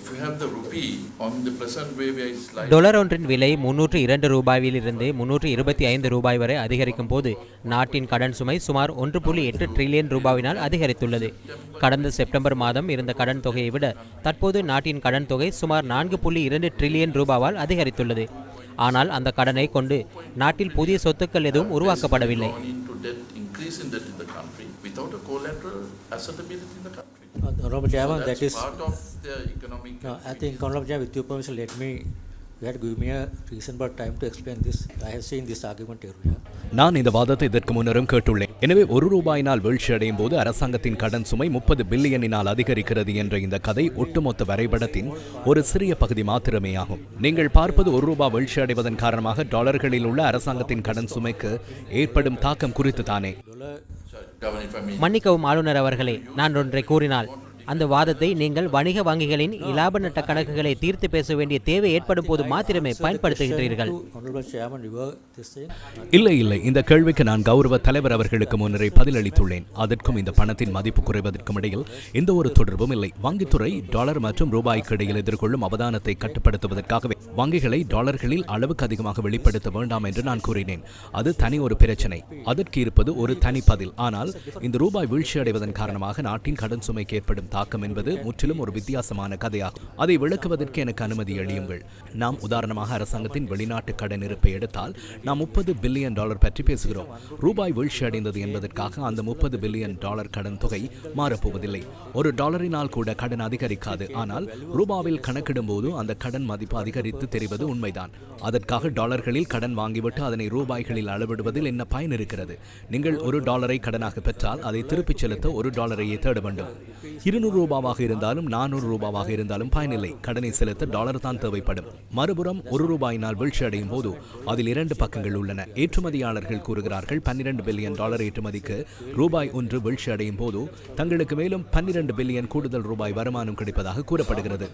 If you have the rupee on the present way where it's like dollar ஒன்றின் விலை 302 ரூபாயிலிருந்து 325 ரூபாய் வரை அதிகரிக்கும் போது நாட்டின் கடன் சுமை சுமார் 1.8 டிரில்லியன் ரூபாவினால் அதிகரித்துள்ளது. கடந்த செப்டம்பர் மாதம் இருந்த கடன் தொகையை விட தற்போது நாட்டின் கடன் தொகை சுமார் 4.2 டிரில்லியன் ரூபாவால் அதிகரித்துள்ளது. ஆனால் அந்த கடனை கொண்டு நாட்டில் புதிய சொத்துக்கள் எதுவும் உருவாக்கப்படவில்லை. increase in debt in the country without a collateral assetability in the country. Honorable Chairman, so that is part of the economic. No, I think Honorable Chairman, with your permission, let me. You had given me a reasonable time to explain this. I have seen this argument earlier. நான் இந்த வாதத்தை இதற்கு முன்னரும் கேட்டுள்ளேன். எனவே ₹1 வீழ்ச்சி அடையும் போது அரசாங்கத்தின் கடன் சுமை 30 பில்லியனினால் அதிகரிக்கிறது என்ற இந்த கதை ஒட்டுமொத்த வரைபடத்தின் ஒரு சிறிய பகுதி மாத்திரமே ஆகும். நீங்கள் பார்ப்பது ₹1 வீழ்ச்சி அடைவதன் காரணமாக டாலர்களில் உள்ள அரசாங்கத்தின் கடன் சுமைக்கு ஏற்படும் தாக்கம் குறித்து தானே. மன்னிக்கவும் ஆளுநர் அவர்களே, நான் ஒன்றை கூறினால் அந்த வாதத்தை நீங்கள் வணிக வங்கிகளின் இலாப நட்ட கணக்குகளை தீர்த்து பேச வேண்டிய தேவை ஏற்படும் போது மாத்திரமே பயன்படுத்துகிறீர்கள். இல்லை, இந்த கேள்விக்கு நான் கௌரவ தலைவர் அவர்களுக்கு முன்னரே பதிலளித்துள்ளேன். அதற்கும் இந்த பணத்தின் மதிப்பு குறைவதற்கும் இடையில் எந்த ஒரு தொடர்பும் இல்லை. வங்கித்துறை டாலர் மற்றும் ரூபாய்க்கு இடையில் எதிர்கொள்ளும் அவதானத்தை கட்டுப்படுத்துவதற்காகவே வங்கிகளை டாலர்களில் அளவுக்கு அதிகமாக வெளிப்படுத்த வேண்டாம் என்று நான் கூறினேன். அது தனி ஒரு பிரச்சனை. அதற்கு இருப்பது ஒரு தனி பதில். ஆனால் இந்த ரூபாய் வீழ்ச்சி அடைவதன் காரணமாக நாட்டின் கடன் சுமைக்கு ஏற்படும் தாக்கம் என்பது முற்றிலும் ஒரு வித்தியாசமான கதையாகும். அதை விளக்குவதற்கு எனக்கு அனுமதி அளியுங்கள். நாம் உதாரணமாக அரசாங்கத்தின் வெளிநாட்டு கடன் இருப்பை எடுத்தால் நாம் $30 பில்லியன் பற்றி பேசுகிறோம். ரூபாய் வீழ்ச்சி அடைந்தது என்பதற்காக அந்த $30 பில்லியன் கடன் தொகை மாறப்போவதில்லை. $1 கூட கடன் அதிகரிக்காது. ஆனால் ரூபாவில் கணக்கிடும் போது அந்த கடன் மதிப்பு அதிகரித்து தெரிவது உண்மைதான். அதற்காக டாலர்களில் கடன் வாங்கிவிட்டு அதனை ரூபாய்களில் அளவிடுவதில் என்ன பயன் இருக்கிறது? நீங்கள் $1 கடனாக பெற்றால் அதை திருப்பிச் செலுத்த $1 தேட வேண்டும். $200 இருந்தாலும் $400 இருந்தாலும் பயனில்லை. கடனை செலுத்த டாலர் தான் தேவைப்படும். மறுபுறம் $1 வீழ்ச்சி அடையும் போது அதில் 2 பக்கங்கள் உள்ளன. ஏற்றுமதியாளர்கள் கூறுகிறார்கள் 12 பில்லியன் ஏற்றுமதிக்கு ரூபாய் 1 வீழ்ச்சி அடையும் போது தங்களுக்கு மேலும் 12 பில்லியன் கூடுதல் ரூபாய் வருமானம் கிடைப்பதாக கூறப்படுகிறது.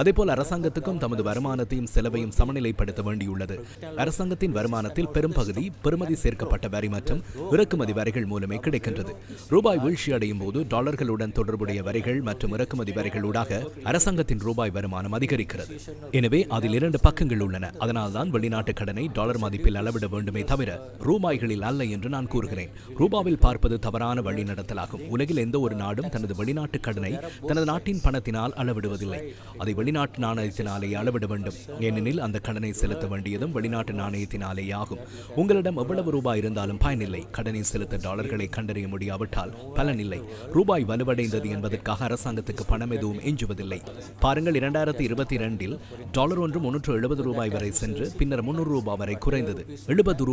அதேபோல் அரசாங்கத்துக்கும் தமது வருமானத்தையும் செலவையும் சமநிலைப்படுத்த வேண்டியுள்ளது. அரசாங்கத்தின் வருமானத்தில் பெரும் பகுதி பெறுமதி சேர்க்கப்பட்ட வரி மற்றும் இறக்குமதி வரிகள் மூலமே கிடைக்கின்றது. ரூபாய் வீழ்ச்சி அடையும் போது டாலர்களுடன் தொடர்புடைய வரிகள் மற்றும் இறக்குமதி வரிகளூடாக அரசாங்கத்தின் ரூபாய் வருமானம் அதிகரிக்கிறது. எனவே அதில் 2 பக்கங்கள் உள்ளன. அதனால்தான் வெளிநாட்டு கடனை டாலர் மதிப்பில் அளவிட வேண்டுமே தவிர ரூபாய்களில் அல்ல என்று நான் கூறுகிறேன். ரூபாவில் பார்ப்பது தவறான வழிநடத்தலாகும். உலகில் எந்த ஒரு நாடும் தனது வெளிநாட்டு கடனை தனது நாட்டின் பணத்தினால் அளவிடுவதில்லை. அதை வெளிநாட்டு நாணயத்தினாலே அளவிட வேண்டும். ஏனெனில் அந்த கடனை செலுத்த வேண்டியதும் வெளிநாட்டு நாணயத்தினாலேயே ஆகும். உங்களிடம் எவ்வளவு ரூபாய் இருந்தாலும் பயனில்லை. கடனை செலுத்த டாலர்களை கண்டறிய முடியாவிட்டால் பலனில்லை. ரூபாய் வலுவடைந்தது என்பதற்காக அரசாங்கத்துக்கு பணம் எதுவும் எஞ்சுவதில்லை. பாருங்கள், 2022 டாலர் ஒன்று $370 வரை சென்று பின்னர் $300 வரை குறைந்தது. $70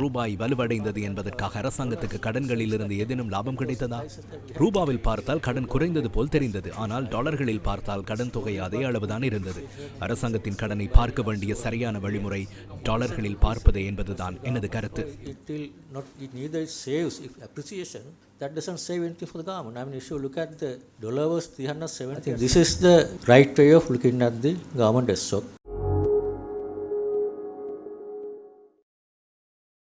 ரூபாய் வலுவடைந்தது என்பதற்காக அரசாங்கத்துக்கு கடன்களில் இருந்து ஏதேனும் லாபம் கிடைத்ததா? ரூபாவில் பார்த்தால் கடன் குறைந்தது போல் தெரிந்தது. ஆனால் டாலர்களில் பார்த்தால் கடன் தொகை அதே அளவுதான் இருந்தது. அரசாங்கத்தின் கடனை பார்க்க வேண்டிய சரியான வழிமுறை டாலர்களில் பார்ப்பதே என்பதுதான் எனது கருத்து. That doesn't save anything for the government. I mean, if you look at the dollar was 370, this is the right way of looking at the government debt stock.